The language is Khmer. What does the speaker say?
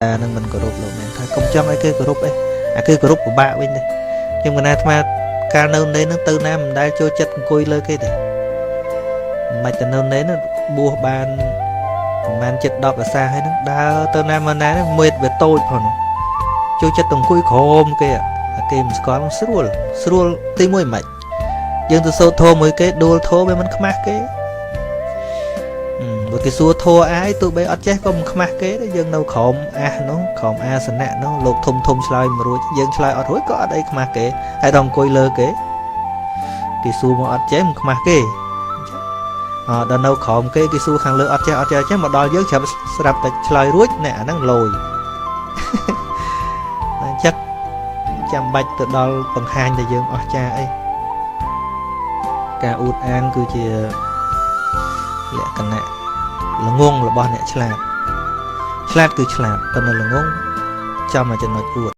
នឹងមិនគោរពលោកមែនថាកុំចង់ឲ្យគេគោរពអីអាគេគោរពពិបាកវិញទេខ្ញុំកណាអាត្មាកាលនៅនេះនឹងទៅណាមិនដែលចូលចិត្តអង្គុយលើគេទេមិនតែនៅនេះនឹងបួសបានប្រហែលជិត10ភាសាហើយនឹងដើរទៅណាមកណាមួយវាតូចផងចូលចិត្តអង្គុយក្រោមគេគេមិនស្គាល់ស្រួលទីមួយមិនយើងទៅសូត្រធម៌មួយគេដួលធម៌វាមិនខ្មាស់គេបើគេសួរធម៌អាយទោះបីអត់ចេះក៏មិនខ្មាស់គេដែរយើងនៅក្រោមអាសនោះក្រោមអាសនៈនោះលោកធំឆ្លើយមិនរួចយើងឆ្លើយអត់រួចក៏អត់អីខ្មាស់គេហើយដល់អង្គុយលើគេគេសួរមកអត់ចេះមិនខ្មាស់គេដល់នៅក្រោមគេសួរខាងលើអត់ចេះមកដល់យើងចាំស្រាប់តែឆ្លើយរួចណែអាហ្នឹងលយចិត្តចាំបាច់ទៅដល់បង្ហាញតែយើងអស់ចាអីការអួតអាងគឺជាលក្ខណៈល្ងងរបស់អ្នកឆ្លាតគឺឆ្លាតប៉ុន្តែល្ងងចំមកចំណុចអួត